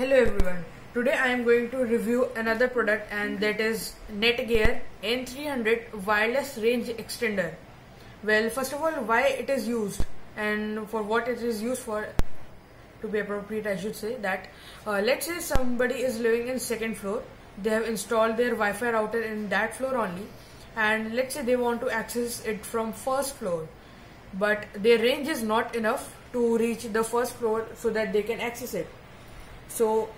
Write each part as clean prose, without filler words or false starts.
Hello everyone. Today I am going to review another product, and that is Netgear N300 wireless range extender. Well, first of all, why it is used and for what it is used for, to be appropriate I should say that let's say somebody is living in second floor. They have installed their Wi-Fi router in that floor only, and let's say they want to access it from first floor, but their range is not enough to reach the first floor so that they can access it. So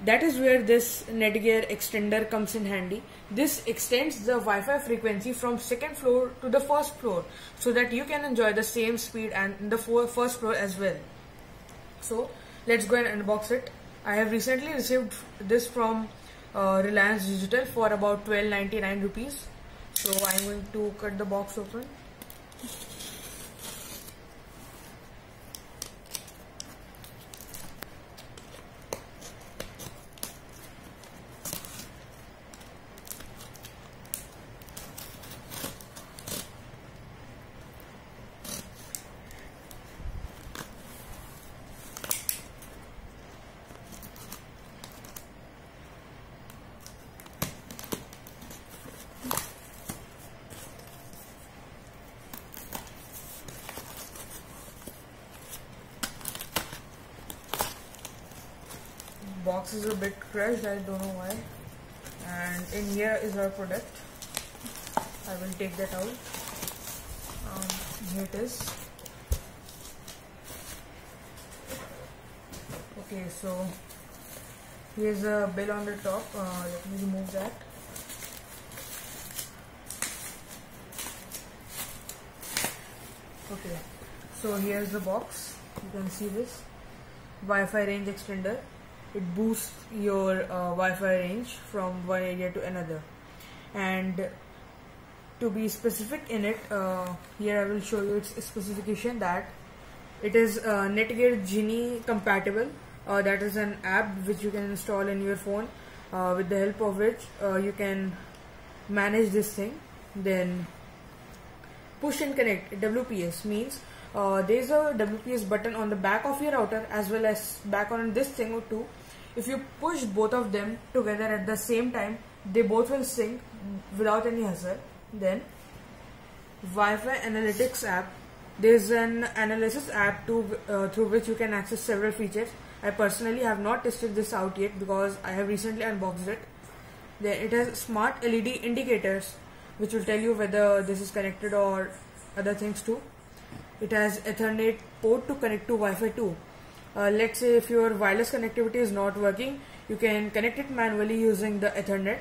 that is where this Netgear extender comes in handy. This extends the Wi-Fi frequency from second floor to the first floor so that you can enjoy the same speed and in the first floor as well. So let's go and unbox it. I have recently received this from Reliance Digital for about 12.99 rupees. So I am going to cut the box open. Box is a bit crushed, I don't know why, and in here is our product. I will take that out. Here it is. Okay, so here's a bill on the top. Let me remove that. Okay, so here's the box. You can see this Wi-Fi range extender. It boosts your Wi-Fi range from one area to another. And to be specific in it, here I will show you its specification that it is Netgear Genie compatible. That is an app which you can install in your phone, with the help of which you can manage this thing. Then push and connect, WPS, means there is a WPS button on the back of your router as well as back on this thing too. If you push both of them together at the same time, they both will sync without any hassle. Then Wi-Fi analytics app. There is an analysis app through which you can access several features. I personally have not tested this out yet because I have recently unboxed it. Then it has smart LED indicators which will tell you whether this is connected or other things too. It has Ethernet port to connect to Wi-Fi too. Let's say if your wireless connectivity is not working, you can connect it manually using the Ethernet.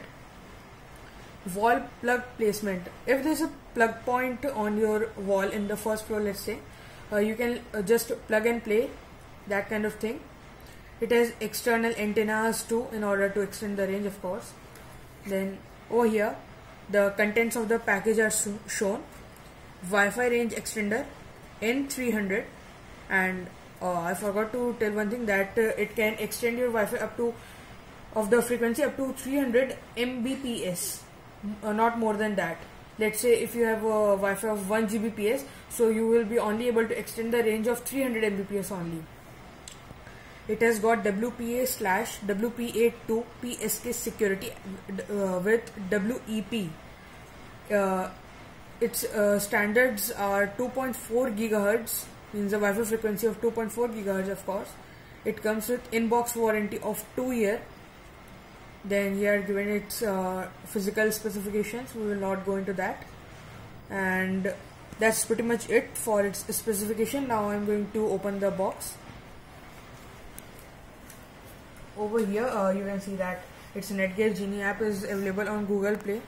Wall plug placement. If there is a plug point on your wall in the first floor, let's say, you can just plug and play, that kind of thing. It has external antennas too in order to extend the range, of course. Then over here, the contents of the package are shown. Wi-Fi range extender N300, and I forgot to tell one thing, that it can extend your Wi-Fi up to of the frequency up to 300 Mbps, not more than that. Let's say if you have a Wi-Fi of 1 Gbps, so you will be only able to extend the range of 300 Mbps only. It has got WPA/WPA2 PSK security with WEP. Its standards are 2.4 GHz, means the Wi-Fi frequency of 2.4 GHz, of course. It comes with in-box warranty of 2 years. Then here given its physical specifications. We will not go into that, and that's pretty much it for its specification. Now I'm going to open the box. Over here you can see that its Netgear Genie app is available on Google Play,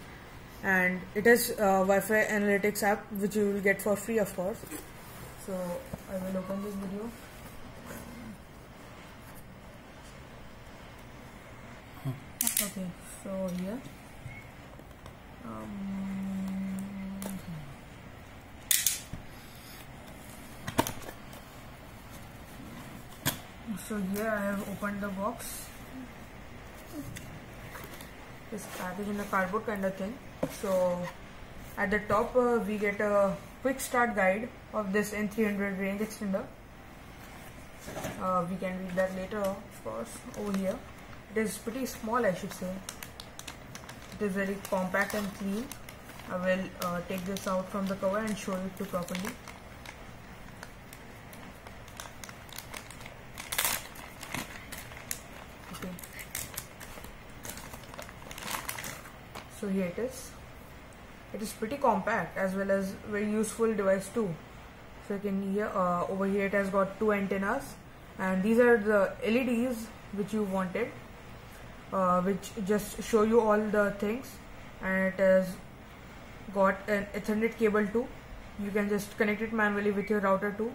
and it has Wi-Fi analytics app which you will get for free, of course. So I will open this video. Okay, so here I have opened the box. This package in a cardboard kind of thing. So at the top we get a quick start guide of this N300 range extender. We can read that later, of course. Over here, it is pretty small, I should say. It is very compact and clean. I will take this out from the cover and show it to properly. Okay. So here it is. It is pretty compact as well as very useful device too. So you can hear over here it has got two antennas, and these are the LEDs which you wanted, which just show you all the things, and it has got an Ethernet cable too. You can just connect it manually with your router too.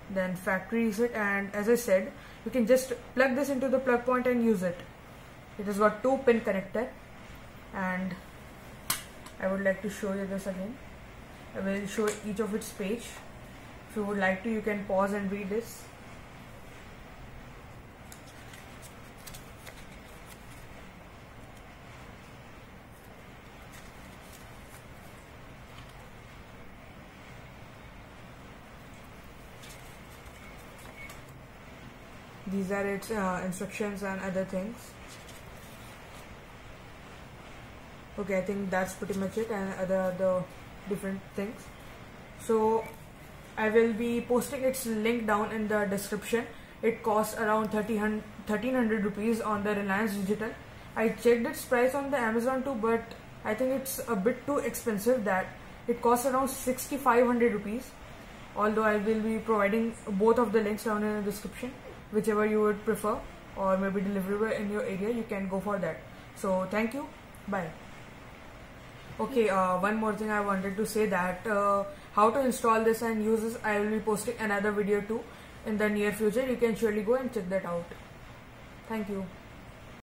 Then factory reset, and as I said, you can just plug this into the plug point and use it. It has got 2-pin connector, and I would like to show you this again. I will show each of its page. If you would like to, you can pause and read this. These are its instructions and other things. Okay, I think that's pretty much it, and other different things. So I will be posting its link down in the description. It costs around 1300 rupees on the Reliance Digital. I checked its price on the Amazon too, but I think it's a bit too expensive. That it costs around 6500 rupees. Although I will be providing both of the links down in the description. Whichever you would prefer, or maybe deliverable in your area, you can go for that. So thank you. Bye. Okay, one more thing I wanted to say, that how to install this and use this, I will be posting another video too in the near future. You can surely go and check that out. Thank you.